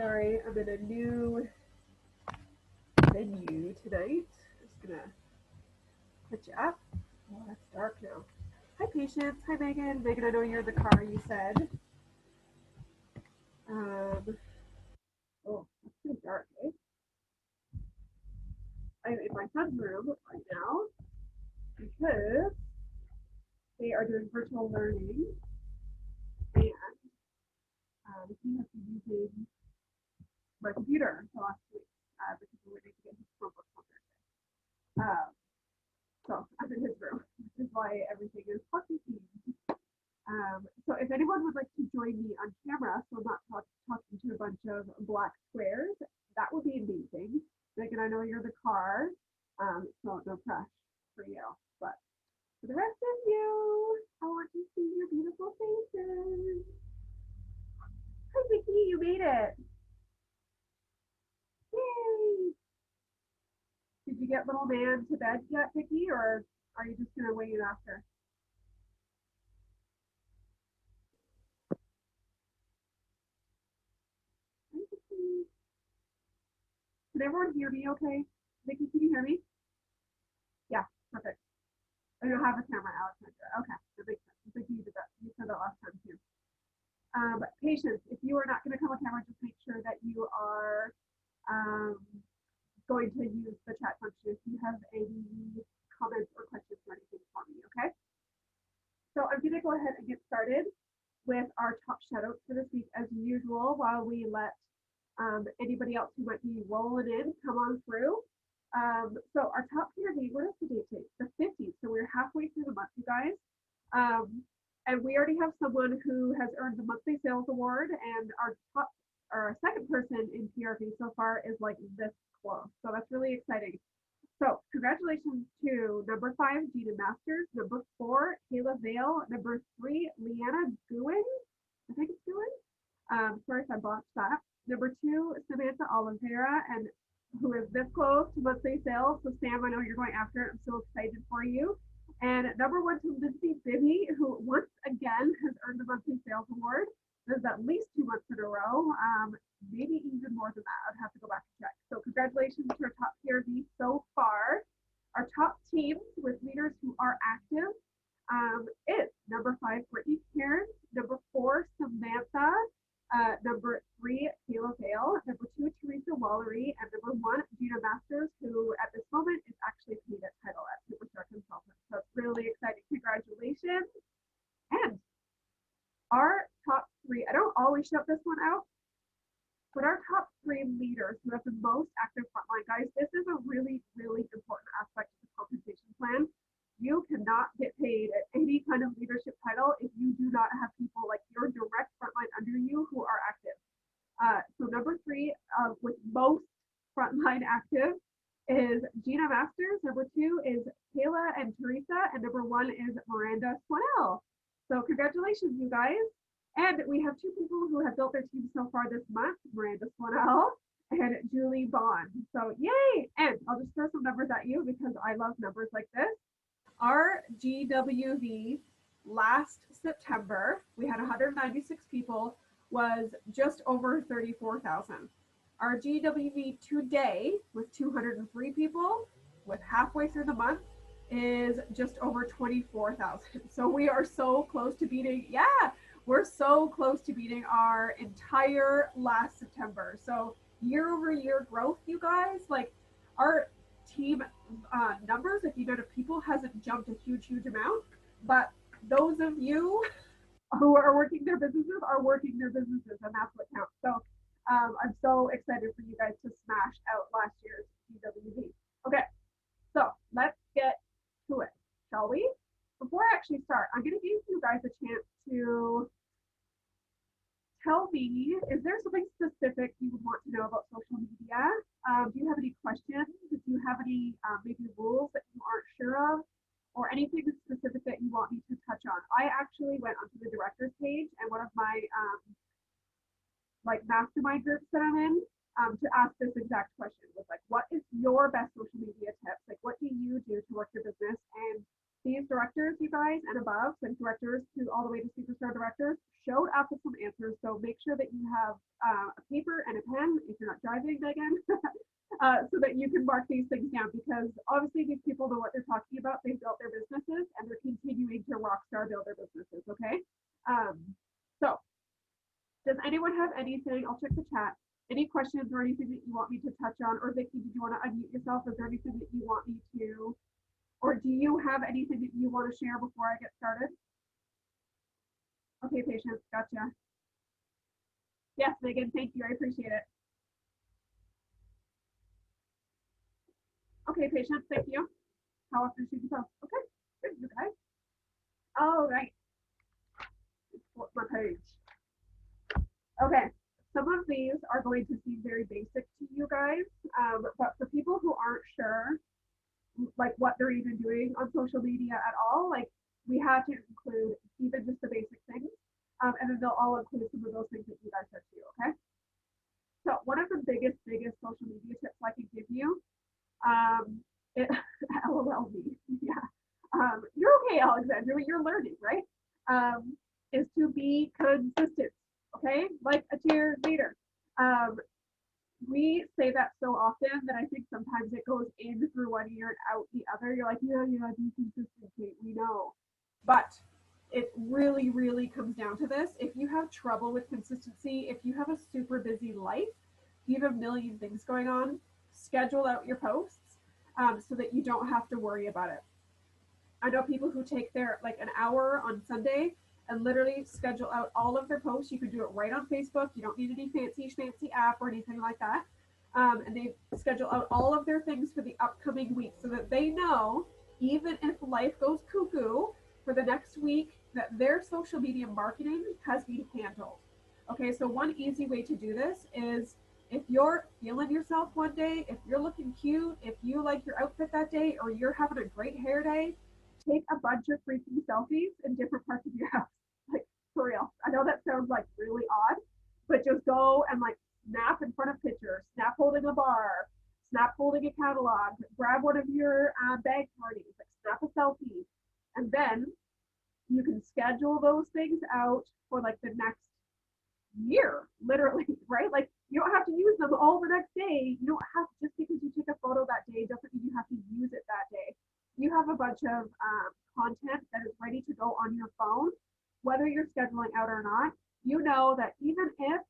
Sorry, I'm in a new venue tonight. Just gonna put you up. Oh, it's dark now. Hi, Patience. Hi, Megan. Megan, I know you're in the car, you said. Oh, it's pretty dark, eh? I'm in my son's room right now because they are doing virtual learning and he has been using my computer the last week because we're waiting to get his Chromebook on Thursday. So I'm in his room, which is why everything is hockey themed. So if anyone would like to join me on camera, so I'm not talking to a bunch of black squares, that would be amazing. Megan, I know you're the car, so no pressure for you. But for the rest of you, I want to see your beautiful faces. Hi, Vicky, you made it. Yay! Did you get little man to bed yet, Vicky, or are you just gonna wait after? Hi, Vicky. Can everyone hear me okay? Vicky, can you hear me? Yeah, perfect. I don't have a camera, Alexandra. Okay, that makes sense. I think you did that. You said that last time too. Patience, if you are not going to come on camera, just make sure that you are um, going to use the chat function if you have any comments or questions or anything for me, okay? So I'm going to go ahead and get started with our top shoutouts for this week as usual while we let anybody else who might be rolling in come on through. So our top PRV, what is the date today? The 15th. So we're halfway through the month, you guys. And we already have someone who has earned the monthly sales award, and our second person in PRV so far is like this close. So that's really exciting. So congratulations to number 5, Gina Masters, number 4, Kayla Vale, number 3, Leanna Guin. I think it's Guin. Sorry if I botched that. Number 2, Samantha Oliveira, and who is this close to monthly sales. So Sam, I know you're going after it. I'm so excited for you. And number 1 to Lindsay Bibby, who once again has earned the monthly sales award. This is at least 2 months in a row, maybe even more than that. I'd have to go back and check. So congratulations to our top PRV so far. Our top teams with leaders who are active is number 5, Brittany Cairns, number 4, Samantha, number 3, Kayla Vale, number 2, Teresa Wallery, and number 1, Gina Masters, who at this moment is actually paid at title at Superstar Consultant. So it's really exciting. Congratulations. And our top 3, I don't always shout this one out, but our top 3 leaders who have the most active frontline, guys, this is a really, really important aspect of the compensation plan. You cannot get paid at any kind of leadership title if you do not have people like your direct frontline under you who are active. So number 3, with most frontline active, is Gina Masters. Number 2 is Kayla and Teresa, and number 1 is Miranda Swanell. So congratulations, you guys. And we have 2 people who have built their team so far this month, Miranda Swanell and Julie Bond. So yay! And I'll just throw some numbers at you because I love numbers like this. Our GWV last September, we had 196 people, was just over 34,000. Our GWV today, with 203 people, with halfway through the month, is just over 24,000. So we are so close to beating, we're so close to beating our entire last September. So year over year growth, you guys, like our team numbers, if you go to people, hasn't jumped a huge amount, but those of you who are working their businesses are working their businesses, and that's what counts. So I'm so excited for you guys to smash out last year's GWV. Okay, so let's get to it, shall we? Before I actually start, I'm going to give you guys a chance to tell me, is there something specific you would want to know about social media? Do you have any questions? Do you have any maybe rules that you aren't sure of? Or anything specific that you want me to touch on? I actually went onto the director's page and one of my like mastermind groups that I'm in to ask this exact question was like, what is your best social media tips? Like, what do you do to work your business? And These directors, you guys, and above, and directors to all the way to superstar directors, showed up with some answers. So make sure that you have a paper and a pen if you're not driving, Megan, so that you can mark these things down, because obviously these people know what they're talking about. They've built their businesses and they're continuing to rock star build their businesses. Okay. So does anyone have anything? I'll check the chat. Any questions or anything that you want me to touch on? Or Vicky, did you want to unmute yourself? Is there anything that you want me to, or do you have anything that you want to share before I get started? Okay, Patience, gotcha. Yes, Megan, thank you. I appreciate it. Okay, Patience, thank you. How often should you post? Okay, good, you guys. All right. Flip my page. Okay, some of these are going to seem very basic to you guys, but for people who aren't sure, like what they're even doing on social media at all, like we have to include even just the basic things, and then they'll all include some of those things that you guys said too. Okay. So one of the biggest social media tips I can give you, it, LOL me, yeah, you're okay, Alexandra, you're learning, right? Is to be consistent. Okay, like a cheerleader. We say that so often that I think sometimes it goes in through one ear and out the other. You're like, yeah, be consistent, Kate. We know, but it really comes down to this. If you have trouble with consistency, if you have a super busy life, if you have a million things going on, schedule out your posts so that you don't have to worry about it. I know people who take their like an hour on Sunday and literally schedule out all of their posts. You can do it right on Facebook. You don't need any fancy app or anything like that. And they schedule out all of their things for the upcoming week so that they know, even if life goes cuckoo for the next week, that their social media marketing has been handled. Okay, so one easy way to do this is if you're feeling yourself one day, if you're looking cute, if you like your outfit that day, or you're having a great hair day, take a bunch of freaking selfies in different parts of your house. Like, for real. I know that sounds like really odd, but just go and like snap in front of pictures, snap holding a bar, snap holding a catalog, grab one of your bag parties, like snap a selfie, and then you can schedule those things out for like the next year, literally, right? Like you don't have to use them all the next day. You don't have, just because you take a photo that day doesn't mean you have to use it that day. You have a bunch of content that is ready to go on your phone, whether you're scheduling out or not. You know that even if,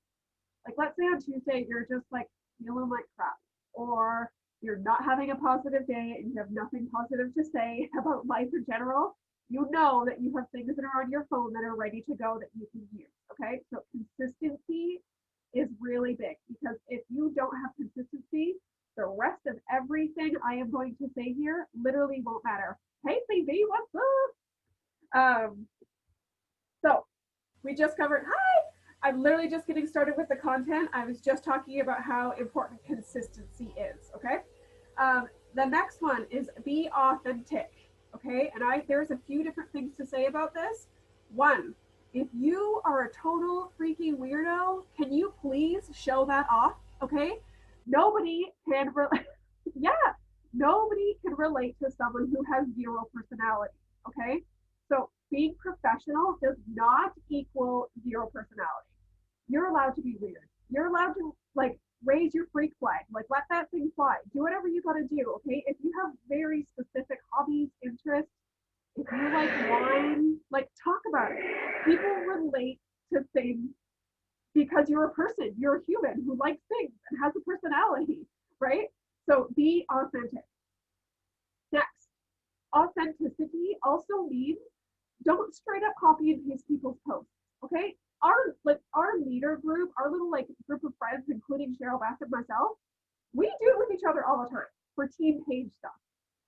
like, let's say on Tuesday, you're just like feeling like crap, or you're not having a positive day and you have nothing positive to say about life in general, you know that you have things that are on your phone that are ready to go that you can use. Okay, so consistency is really big, because if you don't have consistency, the rest of everything I am going to say here literally won't matter. Hey, CB, what's up? So we just covered, hi, I'm literally just getting started with the content. I was just talking about how important consistency is, okay? The next one is be authentic, okay? And there's a few different things to say about this. One, if you are a total freaking weirdo, can you please show that off, okay? Nobody can, yeah, nobody can relate to someone who has zero personality, okay? So being professional does not equal zero personality. You're allowed to be weird. You're allowed to like raise your freak flag, like let that thing fly. Do whatever you gotta do, okay? If you have very specific hobbies, interests, if you like wine, like talk about it. People relate to things because you're a person, you're a human who likes things and has a personality, right? So be authentic. Next, authenticity also means don't straight up copy and paste people's posts, okay? Our leader group, our little like group of friends, including Cheryl Bass and myself, we do it with each other all the time for team page stuff,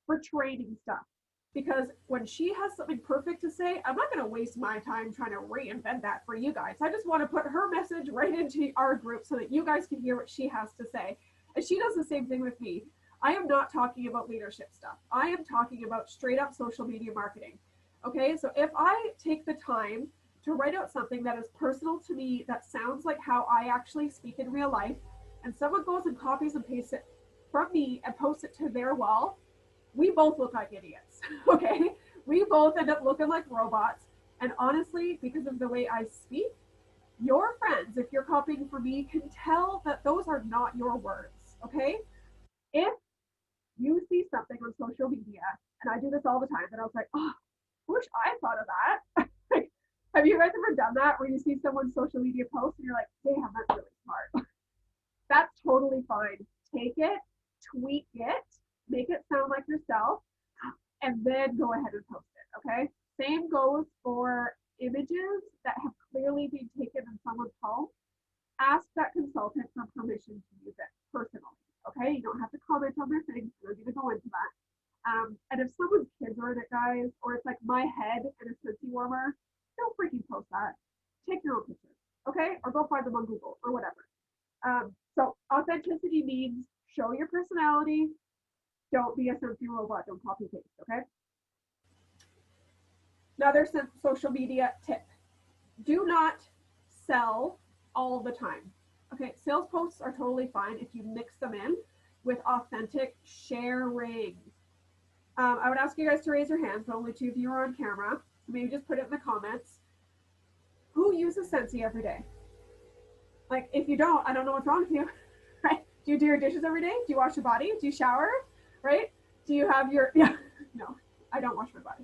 for training stuff. Because when she has something perfect to say, I'm not going to waste my time trying to reinvent that for you guys. I just want to put her message right into our group so that you guys can hear what she has to say. And she does the same thing with me. I am not talking about leadership stuff. I am talking about straight up social media marketing. Okay, so if I take the time to write out something that is personal to me, that sounds like how I actually speak in real life, and someone goes and copies and pastes it from me and posts it to their wall, we both look like idiots, okay? We both end up looking like robots. And honestly, because of the way I speak, your friends, if you're copying for me, can tell that those are not your words. Okay? If you see something on social media, and I do this all the time, and I was like, oh, I wish I thought of that. Like, have you guys ever done that where you see someone's social media post and you're like, damn, that's really smart? That's totally fine. Take it, tweak it, make it sound like yourself, and then go ahead and post it. Okay. Same goes for images that have clearly been taken in someone's home. Ask that consultant for permission to use it personally. Okay. You don't have to comment on their thing. We're going to go into that. And if someone's kids are in it, guys, or it's like my head and a Scentsy warmer, don't freaking post that. Take your own pictures. Okay. Or go find them on Google or whatever. So authenticity means show your personality. Don't be a Scentsy robot. Don't copy paste. Okay. Another social media tip: do not sell all the time. Okay, sales posts are totally fine if you mix them in with authentic sharing. I would ask you guys to raise your hands, but only 2 of you are on camera. So maybe just put it in the comments. Who uses Scentsy every day? Like, if you don't, I don't know what's wrong with you. Right? Do you do your dishes every day? Do you wash your body? Do you shower? Right? Do you have your, yeah, no, I don't wash my body.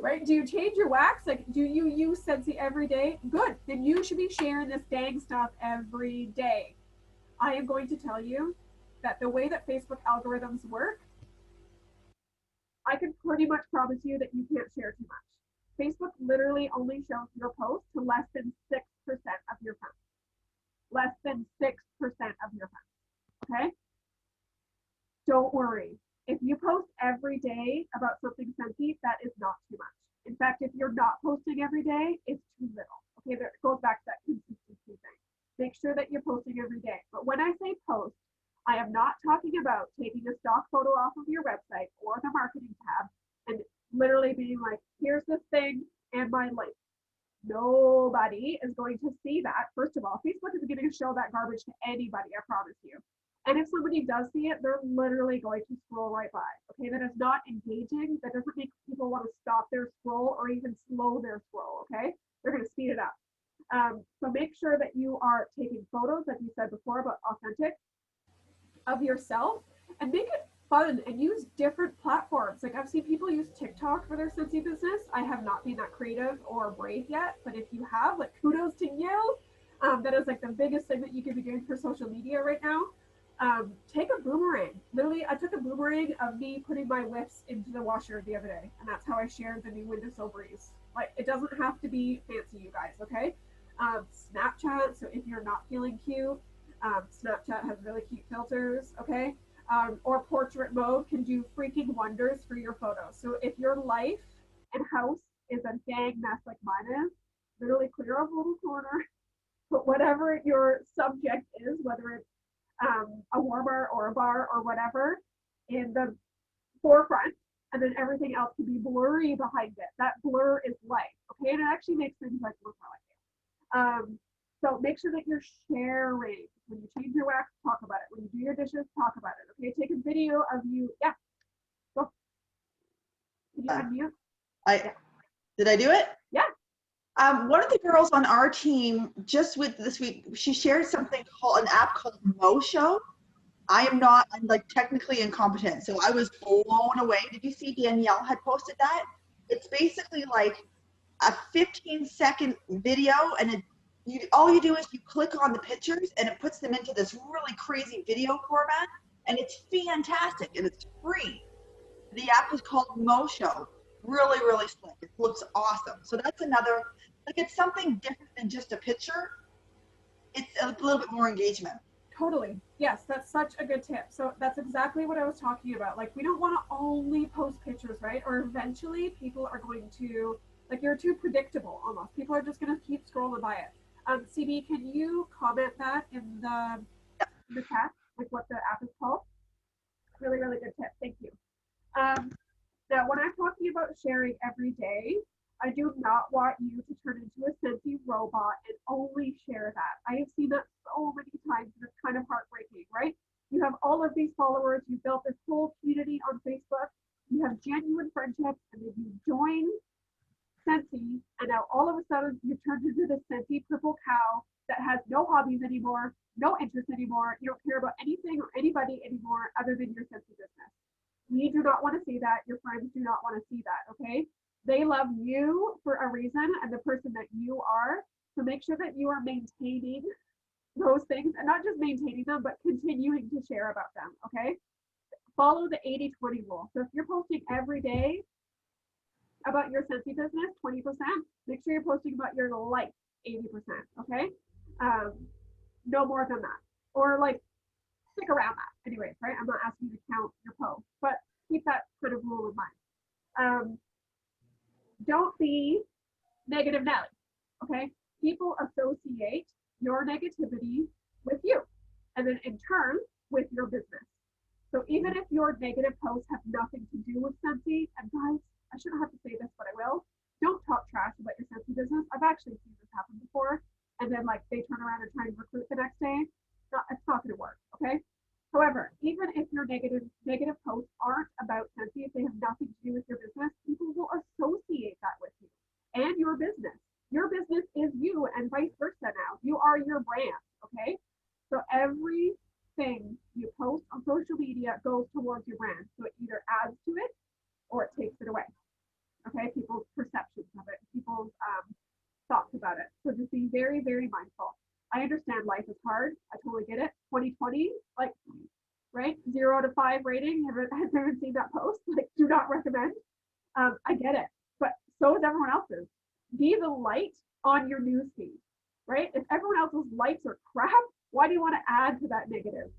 Right? Do you change your wax? Like, do you use Scentsy every day? Good. Then you should be sharing this dang stuff every day. I am going to tell you that the way that Facebook algorithms work, I can pretty much promise you that you can't share too much. Facebook literally only shows your post to less than 6% of your friends. Less than 6% of your friends. Okay? Don't worry. If you post every day about something Scentsy, that is not too much. In fact, if you're not posting every day, it's too little. Okay, there it goes back to that consistency thing. Make sure that you're posting every day. But when I say post, I am not talking about taking a stock photo off of your website or the marketing tab and literally being like, here's this thing and my link. Nobody is going to see that. First of all, Facebook isn't going to show that garbage to anybody, I promise you. And if somebody does see it, they're literally going to scroll right by. Okay, that is not engaging. That doesn't make people want to stop their scroll or even slow their scroll. Okay, they're going to speed it up. So make sure that you are taking photos, like you said before, but authentic, of yourself, and make it fun and use different platforms. Like, I've seen people use TikTok for their Scentsy business. I have not been that creative or brave yet, but if you have, like, kudos to you. That is like the biggest thing that you could be doing for social media right now. Take a boomerang. Literally, I took a boomerang of me putting my whips into the washer the other day, and that's how I shared the new windowsill breeze. Like, it doesn't have to be fancy, you guys, okay? Snapchat, so if you're not feeling cute, Snapchat has really cute filters, okay? Or portrait mode can do freaking wonders for your photos. So if your life and house is a dang mess like mine is, literally clear up a little corner, put whatever your subject is, whether it's a warmer or a bar or whatever, in the forefront, and then everything else can be blurry behind it. That blur is light, okay? And it actually makes things like look more like it. So make sure that you're sharing. When you change your wax, talk about it. When you do your dishes, talk about it. Okay, take a video of you. Yeah, go. Can you unmute? I did I do it? Yeah. One of the girls on our team just with this week, she shared something called an app called Mosho. I'm like technically incompetent, so I was blown away. Did you see Danielle had posted that? It's basically like a 15-second video, and all you do is you click on the pictures, and it puts them into this really crazy video format, and it's fantastic, and it's free. The app is called Mosho. Really, really slick. It looks awesome. So that's another, like, it's something different than just a picture. It's a little bit more engagement. Totally. Yes, that's such a good tip. So that's exactly what I was talking about. Like, we don't want to only post pictures, right? Or eventually people are going to, like, you're too predictable almost. People are just going to keep scrolling by it. CB, can you comment that in the chat, like what the app is called? Really, really good tip. Thank you. Now, when I'm talking about sharing every day, I do not want you to turn into a Scentsy robot and only share that. I have seen that so many times, and it's kind of heartbreaking, right? You have all of these followers, you built this whole community on Facebook, you you have genuine friendships, and then you join Scentsy, and now all of a sudden you've turned into this Scentsy purple cow that has no hobbies anymore, no interest anymore. You don't care about anything or anybody anymore other than your Scentsy business. We do not want to see that. Your friends do not want to see that, okay? They love you for a reason and the person that you are. So make sure that you are maintaining those things, and not just maintaining them, but continuing to share about them, okay? Follow the 80-20 rule. So if you're posting every day about your Scentsy business, 20%, make sure you're posting about your life, 80%, okay? Um, no more than that. Or like stick around that anyways, right? I'm not asking you to count your posts, but keep that kind of rule in mind. Don't be negative Nelly, okay? People associate your negativity with you, and then in turn with your business. So even if your negative posts have nothing to do with Scentsy, and guys, I shouldn't have to say this, but I will. Don't talk trash about your Scentsy business. I've actually seen this happen before, and then like they turn around and try and recruit the next day. It's not going to work, okay? However, even if your negative posts aren't about Scentsy, if they have nothing to do with your business, people will associate that with you and your business. Your business is you, and vice versa now. You are your brand, okay? So everything you post on social media goes towards your brand. So it either adds to it or it takes it away, okay? People's perceptions of it, people's thoughts about it. So just be very, very mindful. I understand life is hard. I totally get it. 2020, like, right? 0 to 5 rating. Has everyone seen that post? Like, do not recommend. I get it, but so is everyone else's. Be the light on your newsfeed, right? If everyone else's lights are crap, why do you want to add to that negative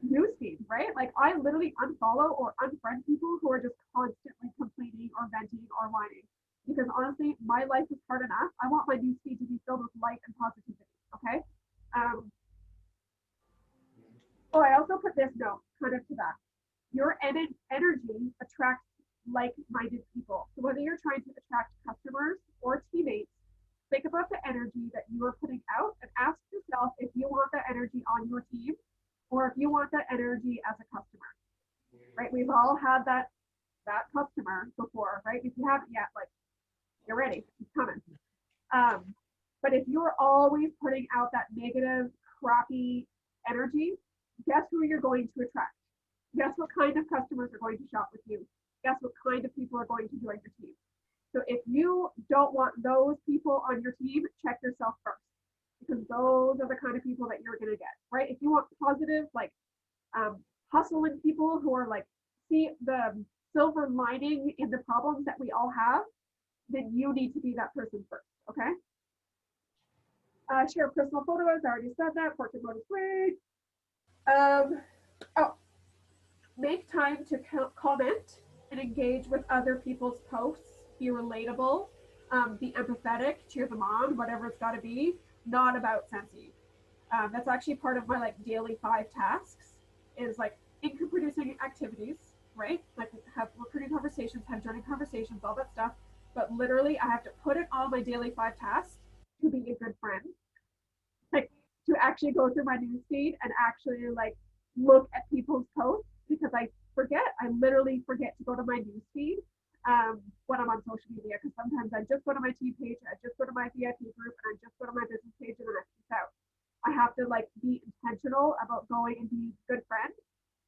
newsfeed, right? Like, I literally unfollow or unfriend people who are just constantly complaining or venting or whining. Because honestly, my life is hard enough. I want my newsfeed to be filled with light and positivity, okay? I also put this note kind of to that. Your energy attracts like-minded people. So whether you're trying to attract customers or teammates, think about the energy that you are putting out and ask yourself if you want that energy on your team or if you want that energy as a customer, right? We've all had that customer before, right? If you haven't yet, like, you're ready, it's coming. But if you're always putting out that negative, crappy energy, guess who you're going to attract? Guess what kind of customers are going to shop with you? Guess what kind of people are going to join your team? So if you don't want those people on your team, check yourself first, because those are the kind of people that you're going to get, right? If you want positive, like hustling people who are like, see the silver lining in the problems that we all have, then you need to be that person first, okay? Share personal photos, I already said that. Portrait mode is great. Make time to comment and engage with other people's posts. Be relatable, be empathetic, cheer them on, whatever it's got to be. Not about Scentsy. That's actually part of my like daily 5 tasks. Is like income producing activities, right? Like have recruiting conversations, have journey conversations, all that stuff. But literally, I have to put it on my daily 5 tasks to be a good friend. Like to actually go through my newsfeed and actually like look at people's posts, because I literally forget to go to my newsfeed when I'm on social media, because sometimes I just go to my team page, I just go to my VIP group, and I just go to my business page, and then I peace out. I have to like be intentional about going and being a good friend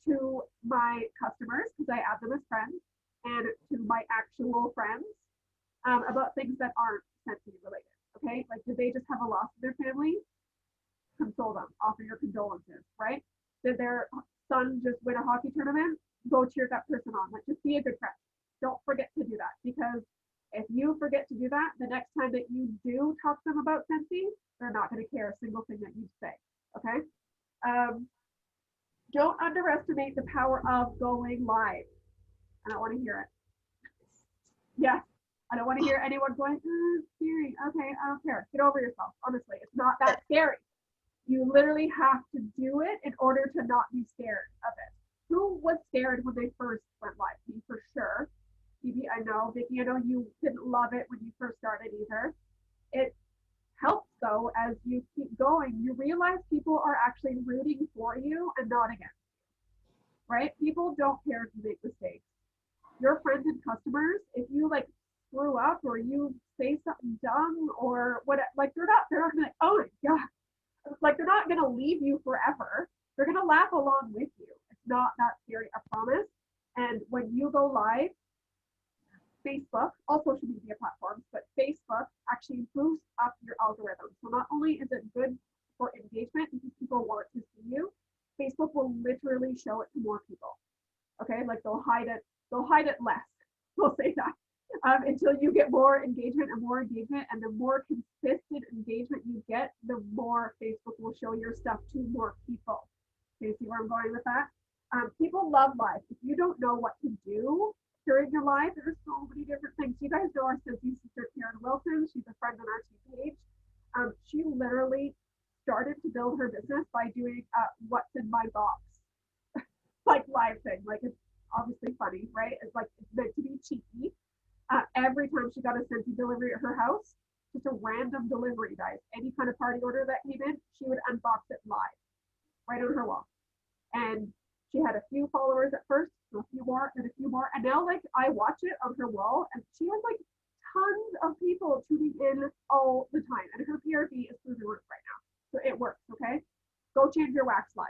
to my customers, because I add them as friends, and to my actual friends about things that aren't Scentsy related. Okay, like did they just have a loss in their family? Console them, offer your condolences, right? Did their son just win a hockey tournament? Go cheer that person on. Like, just be a good friend. Don't forget to do that, because if you forget to do that, the next time that you do talk to them about Scentsy, they're not going to care a single thing that you say. Okay. Don't underestimate the power of going live. I don't want to hear it. Yes. I don't want to hear anyone going, scary. Okay, I don't care. Get over yourself. Honestly, it's not that scary. You literally have to do it in order to not be scared of it. Who was scared when they first went live? Me, for sure. Phoebe, I know. Vicki, I know you didn't love it when you first started either. It helps, though, as you keep going. You realize people are actually rooting for you and not against right? People don't care if you make mistakes. Your friends and customers, if you like screw up or you say something dumb or what, like they're not gonna, oh my God, like they're not gonna leave you forever. They're gonna laugh along with you. It's not that scary, I promise. And when you go live, Facebook, all social media platforms, but Facebook actually boosts up your algorithm. So not only is it good for engagement because people want to see you, Facebook will literally show it to more people. Okay, like they'll hide it less. We'll say that until you get more engagement and more engagement, and the more consistent engagement you get, the more Facebook will show your stuff to more people. Okay, see where I'm going with that? People love live. If you don't know what to do during your live, there's so many different things. You guys know our Cincy sister Karen Wilson. She's a friend on our team page. She literally started to build her business by doing what's in my box, like live thing. Like it's obviously funny, right? It's like it's meant to be cheeky. Every time she got a Cincy delivery at her house, just a random delivery, guys. Any kind of party order that came in, she would unbox it live, right on her wall. And she had a few followers at first, a few more, and a few more. And now, like, I watch it on her wall, and she has like tons of people tuning in all the time. And her PRV is through the roof right now. So it works, okay? Go change your wax live.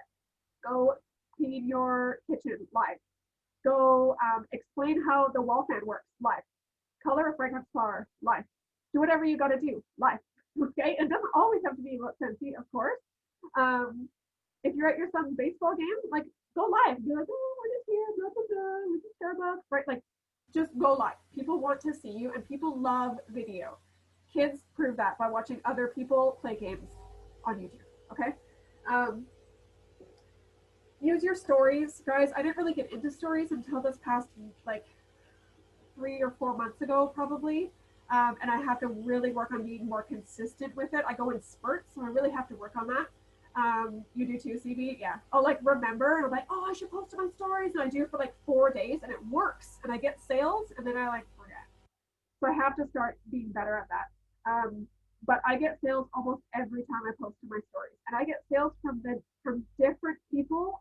Go clean your kitchen live. Go explain how the wall fan works live. Color a fragrance flower live. Do whatever you got to do live, okay? It doesn't always have to be about Cincy, of course. If you're at your son's baseball game, like go live. Be like, oh, we're just here, blah, blah, blah, we're just Starbucks, right? Like just go live. People want to see you, and people love video. Kids prove that by watching other people play games on YouTube, okay? Use your stories, guys. I didn't really get into stories until this past like 3 or 4 months ago, probably. And I have to really work on being more consistent with it. I go in spurts, so I really have to work on that. You do too, CB? Yeah. I'll like remember, and I'm like, oh, I should post it on stories, and I do it for like 4 days, and it works, and I get sales, and then I like forget. So I have to start being better at that. But I get sales almost every time I post to my stories, and I get sales from different people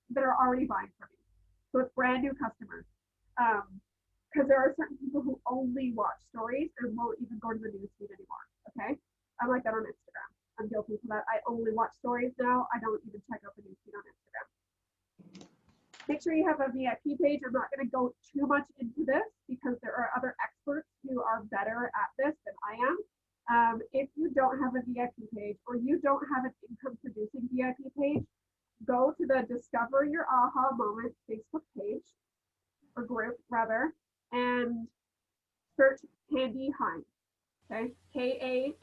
that are already buying from me. So it's brand new customers. Because there are certain people who only watch stories and won't even go to the newsfeed anymore. Okay, I'm like that on Instagram. I'm guilty for that. I only watch stories now. I don't even check out the newsfeed on Instagram. Make sure you have a VIP page. I'm not going to go too much into this because there are other experts who are better at this than I am. If you don't have a VIP page or you don't have an income producing VIP page, go to the Discover Your Aha Moment Facebook page or group rather, and search Candy Hine. Okay, Kande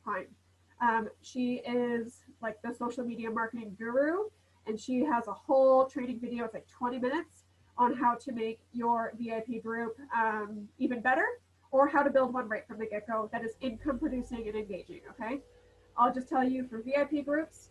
Hine. She is like the social media marketing guru, and she has a whole training video. It's like 20 minutes on how to make your VIP group even better, or how to build one right from the get-go that is income producing and engaging. Okay, I'll just tell you for VIP groups,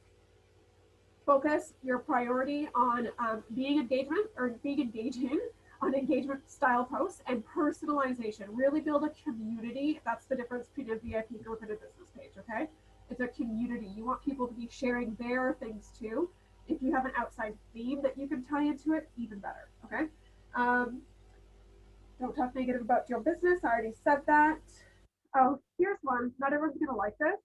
focus your priority on being engaging on engagement style posts and personalization. Really build a community. That's the difference between a VIP group and a business page, okay? It's a community. You want people to be sharing their things too. If you have an outside theme that you can tie into it, even better, okay? Don't talk negative about your business. I already said that. Oh, here's one. Not everyone's gonna like this.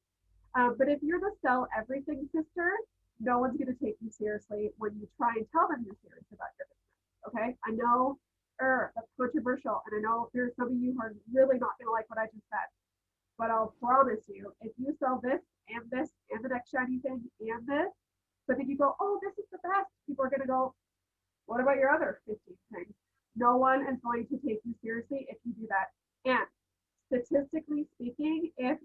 But if you're the sell everything sister, no one's going to take you seriously when you try and tell them you're serious about your business. Okay? I know that's controversial, and I know there's some of you who are really not going to like what I just said. But I'll promise you, if you sell this and the next shiny thing and this, but then you go, oh, this is the best, people are going to go, what about your other 15 things? No one is going to take you seriously if you do that. And statistically speaking, if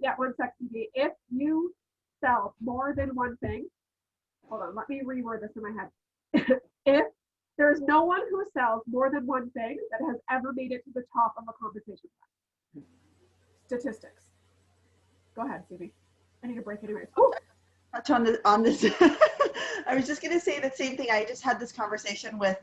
you sell more than one thing, hold on, let me reword this in my head. If there's no one who sells more than one thing that has ever made it to the top of a compensation plan. Statistics. Go ahead, Phoebe. I need a break anyways. Oh. Touch on this. I was just going to say the same thing. I just had this conversation with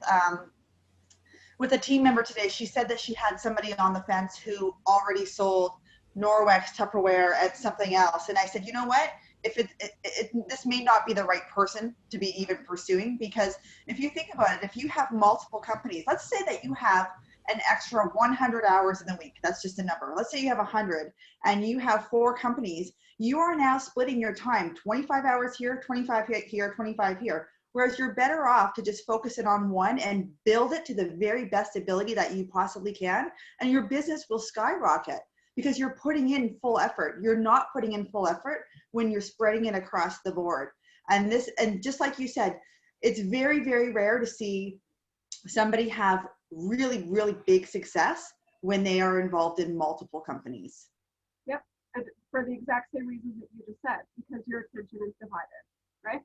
a team member today. She said that she had somebody on the fence who already sold Norwex, Tupperware, and something else. And I said, you know what? this may not be the right person to be even pursuing, because if you think about it, if you have multiple companies, let's say that you have an extra 100 hours in the week, that's just a number. Let's say you have 100 and you have 4 companies, you are now splitting your time 25 hours here, 25 here, 25 here. Whereas you're better off to just focus it on one and build it to the very best ability that you possibly can, and your business will skyrocket because you're putting in full effort. You're not putting in full effort when you're spreading it across the board. And just like you said, it's very, very rare to see somebody have really, really big success when they are involved in multiple companies. Yep. And for the exact same reasons that you just said, because your attention is divided, right?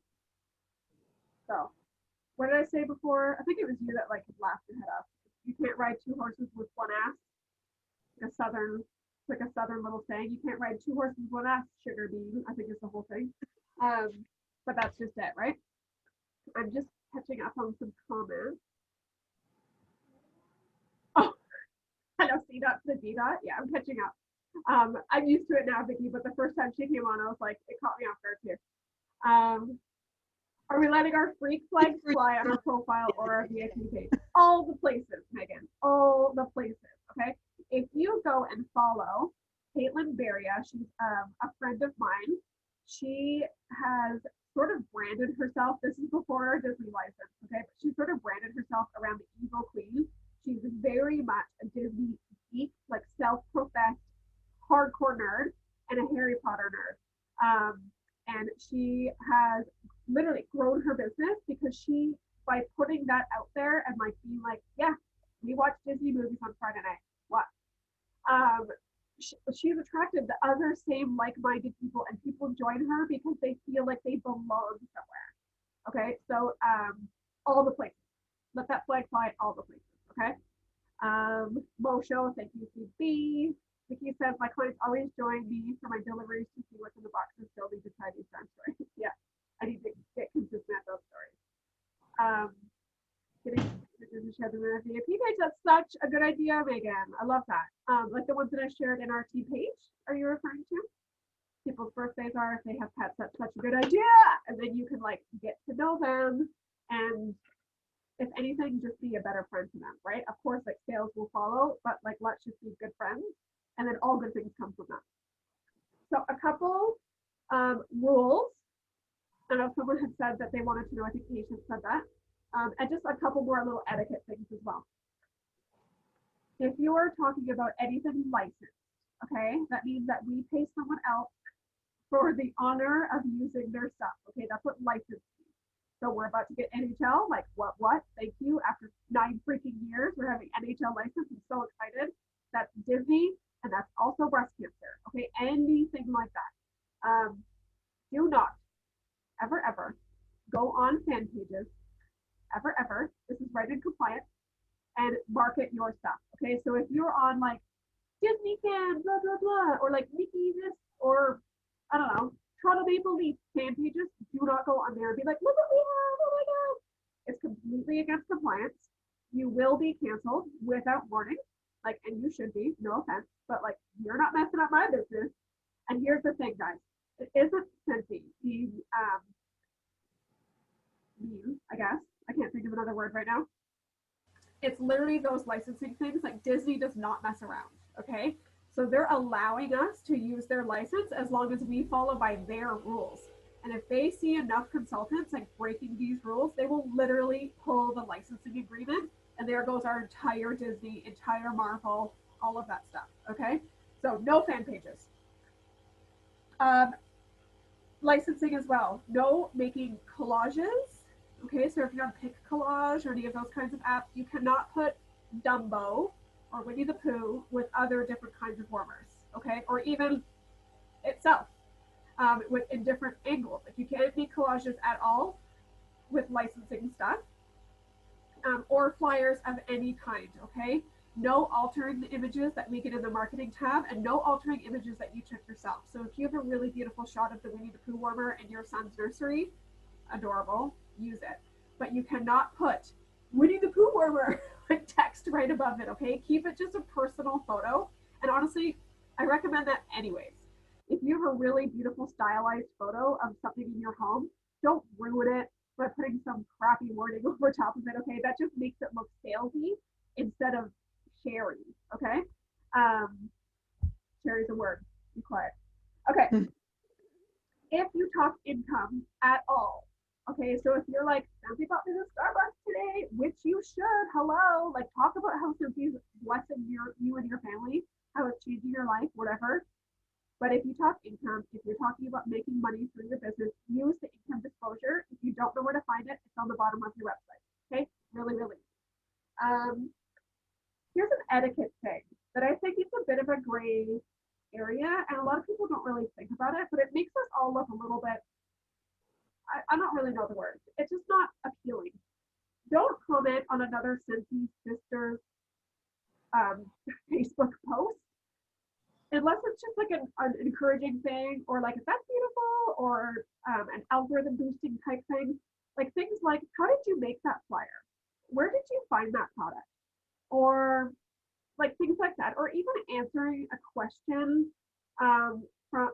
So what did I say before? I think it was you that like laughed your head off. You can't ride 2 horses with one ass. Like a southern little saying. You can't ride 2 horses with one ass, sugar bean, I think is the whole thing. But that's just it, right? I'm just catching up on some comments. Oh, hello, C dot to the D dot. Yeah, I'm catching up. I'm used to it now, Vicky, but the first time she came on, I was like, it caught me off guard too. Are we letting our freak flags fly on our profile or our VIP page? All the places, Megan. All the places, okay? If you go and follow Caitlin Beria, she's a friend of mine. She has sort of branded herself. This is before her Disney license, okay? But she sort of branded herself around the Evil Queen. She's very much a Disney geek, like self-professed hardcore nerd and a Harry Potter nerd. And she has literally grown her business because she, by putting that out there and like being like, yeah, we watch Disney movies on Friday night. What? She's attracted the other same like-minded people, and people join her because they feel like they belong somewhere. Okay, so all the places. Let that flag fly at all the places. Okay. Mo Show, thank you, CB. Vicky says my clients always join me for my deliveries to see what's in the boxes. Still need to try these darn stories. Yeah, I need to get consistent at those stories. Getting share the VIP page. That's such a good idea, Megan. I love that. Like the ones that I shared in our T page. Are you referring to? People's birthdays are, if they have pets, that's such a good idea. And then you can like get to know them, and if anything, just be a better friend to them, right? Of course, like sales will follow, but like let's just be good friends, and then all good things come from that. So a couple rules. I know someone had said that they wanted to know, I think Patient said that. And just a couple more little etiquette things as well. If you are talking about anything licensed, okay, that means that we pay someone else for the honor of using their stuff, okay? That's what license means. So we're about to get NHL, like what? Thank you. After 9 freaking years, we're having NHL license. I'm so excited. That's Disney, and that's also breast cancer, okay? Anything like that. Do not ever go on fan pages, ever, this is right in compliance, and market your stuff, okay? So if you're on like Disney fan, blah, blah, blah, or like Mickey this, or I don't know, Toronto Maple Leaf fan pages, do not go on there and be like, look what we have, oh my God. It's completely against compliance. You will be canceled without warning, like, and you should be, no offense, but like, you're not messing up my business. And here's the thing, guys, it isn't Scentsy being mean, I guess. I can't think of another word right now. It's literally those licensing things. Like Disney does not mess around, okay? So they're allowing us to use their license as long as we follow by their rules. And if they see enough consultants like breaking these rules, they will literally pull the licensing agreement, and there goes our entire Disney, entire Marvel, all of that stuff, okay? So no fan pages. Licensing as well. No making collages. Okay, so if you're on Pick Collage or any of those kinds of apps, you cannot put Dumbo or Winnie the Pooh with other different kinds of warmers, okay? Or even itself in different angles. Like you can't make collages at all with licensing stuff or flyers of any kind, okay? No altering the images that make it in the marketing tab, and no altering images that you took yourself. So if you have a really beautiful shot of the Winnie the Pooh warmer in your son's nursery, adorable, use it. But you cannot put Winnie the Pooh warmer like text right above it, okay? Keep it just a personal photo. And honestly, I recommend that anyways. If you have a really beautiful stylized photo of something in your home, don't ruin it by putting some crappy wording over top of it, okay? That just makes it look salesy instead of sherry, okay? Um, Sherry's a word. Be quiet. Okay. If you talk income at all, okay, so if you're like, Cynthia got me the Starbucks today, which you should, hello, like talk about how Cynthia's blessing you and your family, how it's changing your life, whatever. But if you talk income, if you're talking about making money through your business, use the income disclosure. If you don't know where to find it, it's on the bottom of your website. Okay, really, really. Here's an etiquette thing that I think is a bit of a gray area, and a lot of people don't really think about it, but it makes us all look a little bit, I don't really know the word. It's just not appealing. Don't comment on another Cincy sister's Facebook post unless it's just like an encouraging thing, or like, if that's beautiful, or an algorithm boosting type thing. Like things like, how did you make that flyer? Where did you find that product? Or like things like that, or even answering a question from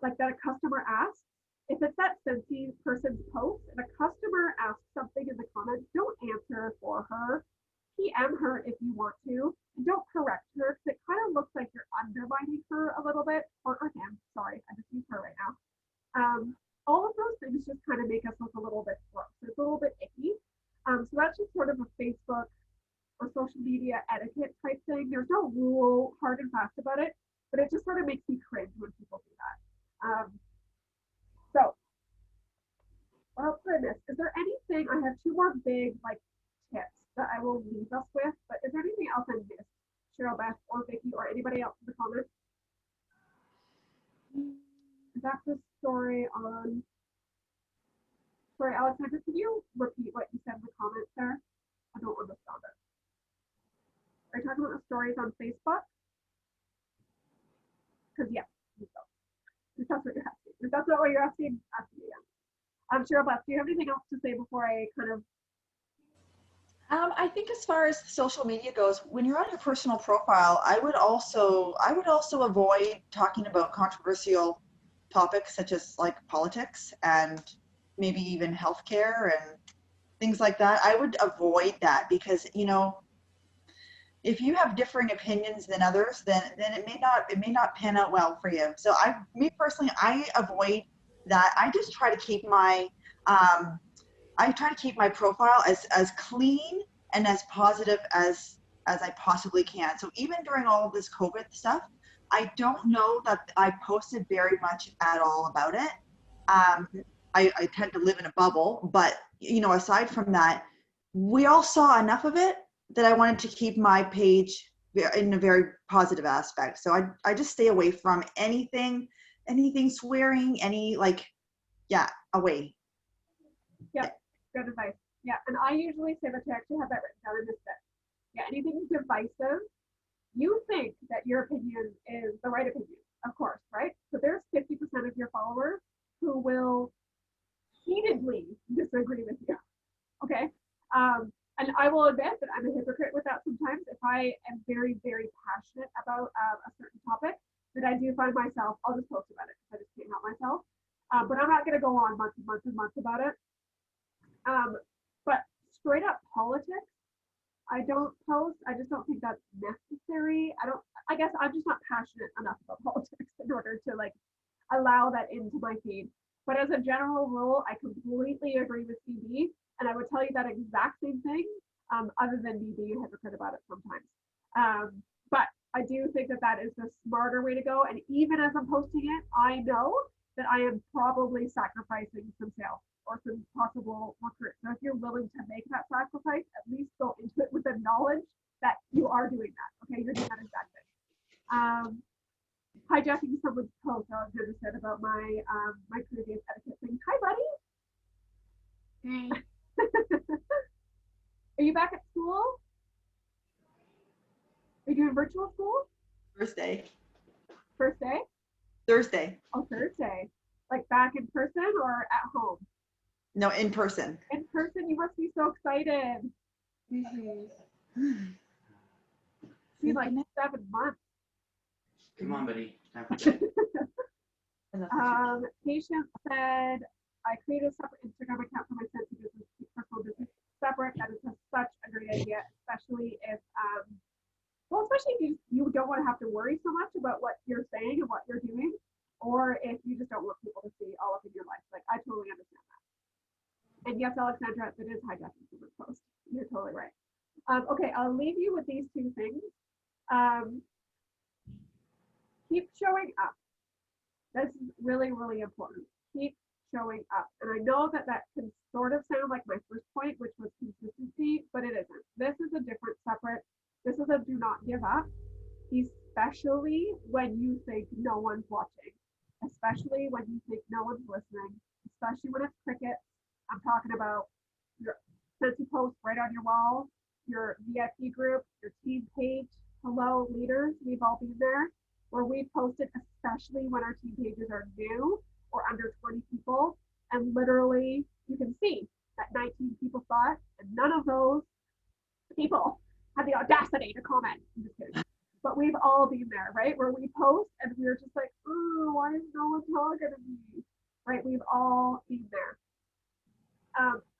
like that a customer asks. If it's that Cincy person's post and a customer asks something in the comments, don't answer for her. PM her if you want to, and don't correct her, because it kind of looks like you're undermining her a little bit, or him. Sorry, I just use her right now. All of those things just kind of make us look a little bit gross. It's a little bit icky. So that's just sort of a Facebook or social media etiquette type thing. There's no rule hard and fast about it, but it just sort of makes me cringe when people do that. So what else did I miss? Is there anything? I have two more big like tips that I will leave us with, but is there anything else I missed, Cheryl, Beth, or Vicky, or anybody else in the comments? That's the story on. Sorry, Alexandra, can you repeat what you said in the comments there? I don't understand it. Are you talking about the stories on Facebook? Because yeah, if that's what you're asking. If that's not what you're asking, ask me again. Cheryl, Beth, do you have anything else to say before I kind of? I think as far as social media goes, when you're on your personal profile, I would also avoid talking about controversial topics such as like politics and maybe even healthcare and things like that. I would avoid that because, you know, if you have differing opinions than others, then it may not pan out well for you. So me personally, I avoid that. I just try to keep my profile as clean and as positive as I possibly can. So even during all of this COVID stuff, I don't know that I posted very much at all about it. I tend to live in a bubble, but you know, aside from that, we all saw enough of it that I wanted to keep my page in a very positive aspect. So I just stay away from anything swearing, any like, yeah, away. Yep, good advice. Yeah, and I usually say that, to actually have that written down in this bit. Yeah, anything divisive, you think that your opinion is the right opinion, of course, right? So there's 50% of your followers who will heatedly disagree with you. Okay. And I will admit that I'm a hypocrite with that sometimes. If I am very, very passionate about a certain topic, that I do find myself, I'll just post about it because I just can't help myself. But I'm not going to go on months and months and months about it. But straight up politics, I don't post. I just don't think that's necessary. I guess I'm just not passionate enough about politics in order to like allow that into my feed. But as a general rule, I completely agree with CB, and I would tell you that exact same thing, other than me being a hypocrite about it sometimes. But I do think that that is the smarter way to go. And even as I'm posting it, I know that I am probably sacrificing some sales or some possible recruits. So if you're willing to make that sacrifice, at least go into it with the knowledge that you are doing that. Okay, you're doing that exact thing. Hijacking someone's post, Alexander said about my my previous etiquette thing. Hi, buddy. Hi. Are you back at school? Are you doing virtual school? Thursday. First day? Thursday. Oh, Thursday. Like back in person or at home? No, in person. In person, you must be so excited. Mm-hmm. It's been like 7 months. Come on, buddy. Time for bed. And that's what Patient said, I created a separate Instagram account for my Scentsy business, keep personal business separate. That is such a great idea, especially if, well, especially if you don't want to have to worry so much about what you're saying and what you're doing, or if you just don't want people to see all up in your life. Like, I totally understand that. And yes, Alexandra, that is hijacking someone's post. You're totally right. Okay, I'll leave you with these two things. Keep showing up. This is really, really important. Keep showing up. And I know that that can sort of sound like my first point, which was consistency, but it isn't. This is a different, separate, this is a do not give up, especially when you think no one's watching, especially when you think no one's listening, especially when it's crickets. I'm talking about your Scentsy post right on your wall, your VIP group, your team page. Hello, leaders. We've all been there where we posted, especially when our team pages are new or under 20 people. And literally, you can see that 19 people saw it, and none of those people had the audacity to comment. I'm just kidding. But we've all been there, right? Where we post and we're just like, oh, why is no one talking to me? Right? We've all been there.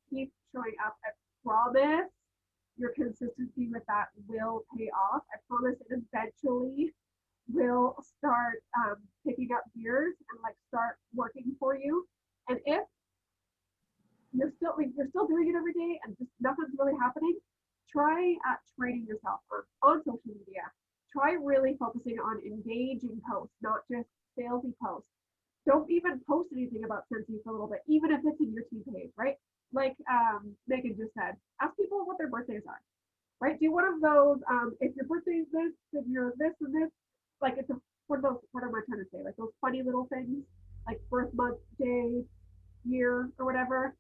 Keep showing up. I promise your consistency with that will pay off. I promise it eventually will start picking up gears and like start working for you. And if you're still doing it every day and just nothing's really happening, try training yourself on social media. Try really focusing on engaging posts, not just salesy posts. Don't even post anything about Scentsy for a little bit, even if it's in your team page, right? Like Megan just said, ask people what their birthdays are, right? Do one of those, if your birthday is this, if you're this and this, like it's what am I trying to say? Like those funny little things, like birth month, day, year, or whatever.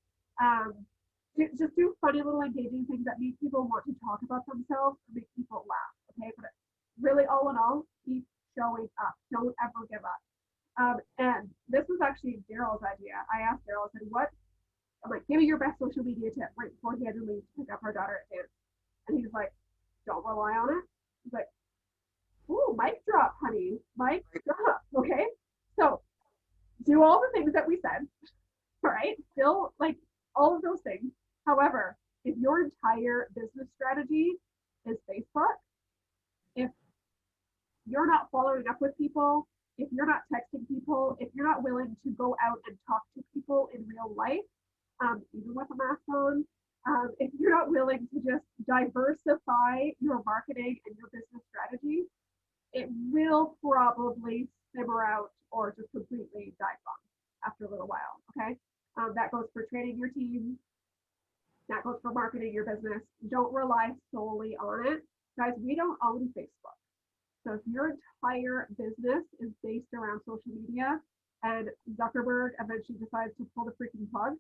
Just do funny little engaging things that make people want to talk about themselves or make people laugh, okay? But really, all in all, keep showing up. Don't ever give up. And this was actually Daryl's idea. I asked Daryl, I said, I'm like, give me your best social media tip right before he had to leave to pick up our daughter at dance. And he's like, don't rely on it. He's like, ooh, mic drop, honey. Mic drop. Okay. So do all the things that we said. All right. Still like all of those things. However, if your entire business strategy is Facebook, if you're not following up with people, if you're not texting people, if you're not willing to go out and talk to people in real life, even with a mask on, if you're not willing to just diversify your marketing and your business strategy, it will probably simmer out or just completely die off after a little while, okay? That goes for training your team. That goes for marketing your business. Don't rely solely on it. Guys, we don't own Facebook. So if your entire business is based around social media and Zuckerberg eventually decides to pull the freaking plug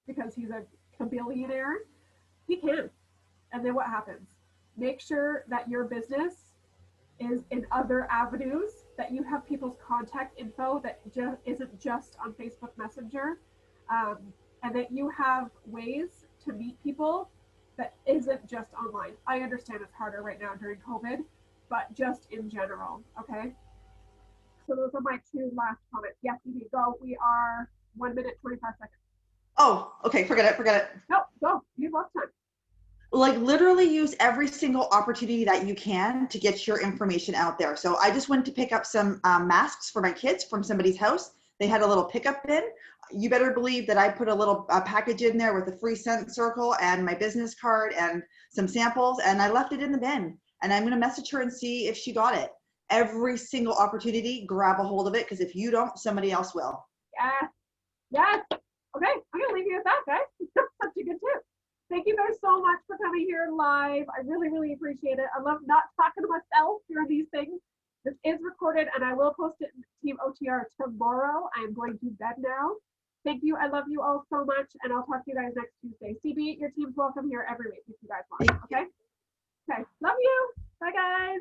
because he's a billionaire, he can. And then what happens? Make sure that your business is in other avenues, that you have people's contact info that isn't just on Facebook Messenger, and that you have ways to meet people that isn't just online. I understand it's harder right now during COVID, but just in general, okay? So those are my two last comments. Yes, you can go. We are 1 minute, 25 seconds. Oh, okay, forget it. No, go. You have lots of time. Like literally use every single opportunity that you can to get your information out there. So I just went to pick up some masks for my kids from somebody's house. They had a little pickup bin. You better believe that I put a little package in there with a free scent circle and my business card and some samples, and I left it in the bin. And I'm going to message her and see if she got it. Every single opportunity, grab a hold of it, because if you don't, somebody else will. Yes. Okay, I'm going to leave you with that, guys. That's such a good tip. Thank you guys so much for coming here live. I really, really appreciate it. I love not talking to myself during these things. This is recorded and I will post it in Team OTR tomorrow. I am going to bed now. Thank you. I love you all so much. And I'll talk to you guys next Tuesday. CB, your team's welcome here every week if you guys want. Okay? Okay. Love you. Bye, guys.